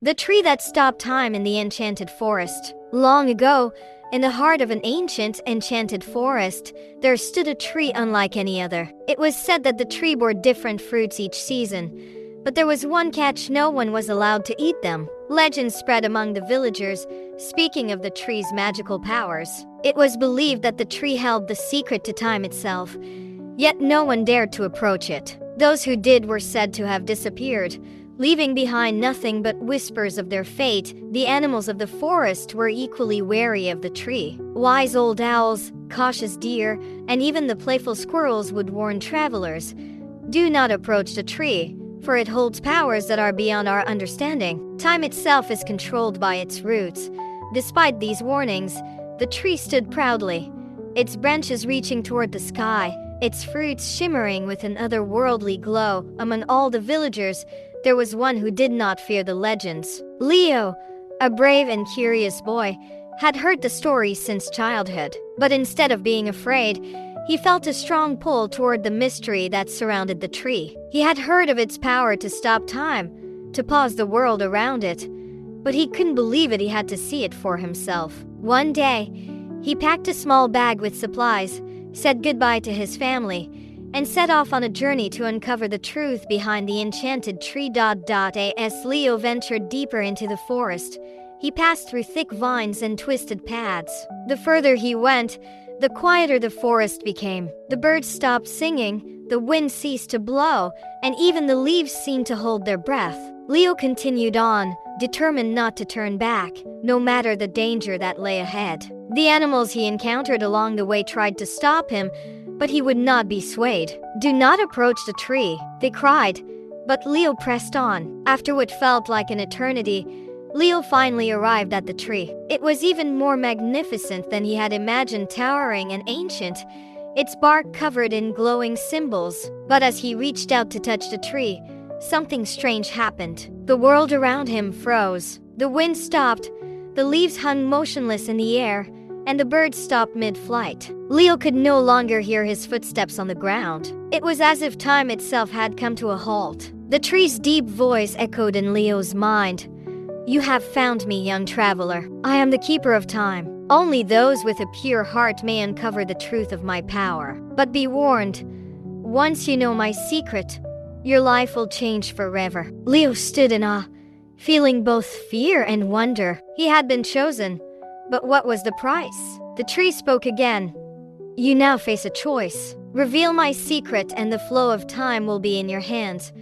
The tree that stopped time in the enchanted forest. Long ago, in the heart of an ancient, enchanted forest, there stood a tree unlike any other. It was said that the tree bore different fruits each season, but there was one catch: no one was allowed to eat them. Legends spread among the villagers, speaking of the tree's magical powers. It was believed that the tree held the secret to time itself, yet no one dared to approach it. Those who did were said to have disappeared, leaving behind nothing but whispers of their fate. The animals of the forest were equally wary of the tree. Wise old owls, cautious deer, and even the playful squirrels would warn travelers, "Do not approach the tree, for it holds powers that are beyond our understanding." Time itself is controlled by its roots. Despite these warnings, the tree stood proudly, its branches reaching toward the sky, its fruits shimmering with an otherworldly glow. Among all the villagers, there was one who did not fear the legends. Leo, a brave and curious boy, had heard the stories since childhood. But instead of being afraid, he felt a strong pull toward the mystery that surrounded the tree. He had heard of its power to stop time, to pause the world around it, but he couldn't believe it. He had to see it for himself. One day, he packed a small bag with supplies, said goodbye to his family, and set off on a journey to uncover the truth behind the enchanted tree. As Leo ventured deeper into the forest, he passed through thick vines and twisted paths. The further he went, the quieter the forest became. The birds stopped singing, the wind ceased to blow, and even the leaves seemed to hold their breath. Leo continued on, determined not to turn back, no matter the danger that lay ahead. The animals he encountered along the way tried to stop him, but he would not be swayed. "Do not approach the tree," they cried, but Leo pressed on. After what felt like an eternity, Leo finally arrived at the tree. It was even more magnificent than he had imagined, towering and ancient, its bark covered in glowing symbols. But as he reached out to touch the tree, something strange happened. The world around him froze. The wind stopped, the leaves hung motionless in the air, and the birds stopped mid-flight. Leo could no longer hear his footsteps on the ground. It was as if time itself had come to a halt. The tree's deep voice echoed in Leo's mind. "You have found me, young traveler. I am the keeper of time. Only those with a pure heart may uncover the truth of my power. But be warned, once you know my secret, your life will change forever." Leo stood in awe, feeling both fear and wonder. He had been chosen, but what was the price? The tree spoke again. "You now face a choice. Reveal my secret and the flow of time will be in your hands,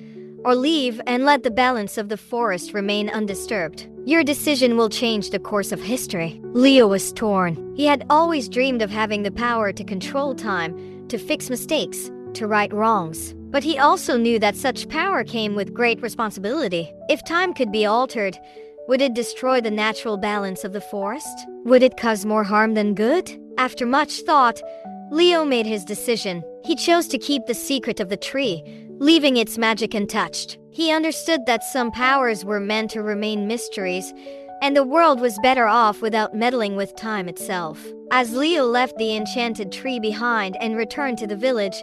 or leave and let the balance of the forest remain undisturbed. Your decision will change the course of history." Leo was torn. He had always dreamed of having the power to control time, to fix mistakes, to right wrongs. But he also knew that such power came with great responsibility. If time could be altered, would it destroy the natural balance of the forest? Would it cause more harm than good? After much thought, Leo made his decision. He chose to keep the secret of the tree, leaving its magic untouched. He understood that some powers were meant to remain mysteries, and the world was better off without meddling with time itself. As Leo left the enchanted tree behind and returned to the village,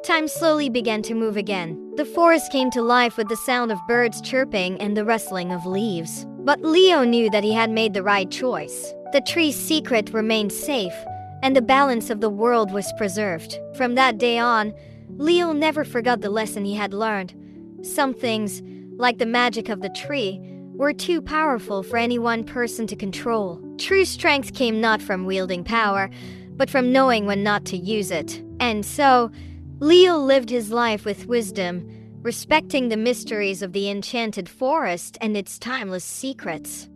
time slowly began to move again. The forest came to life with the sound of birds chirping and the rustling of leaves. But Leo knew that he had made the right choice. The tree's secret remained safe, and the balance of the world was preserved. From that day on, Leo never forgot the lesson he had learned. Some things, like the magic of the tree, were too powerful for any one person to control. True strength came not from wielding power, but from knowing when not to use it. And so, Leo lived his life with wisdom, respecting the mysteries of the enchanted forest and its timeless secrets.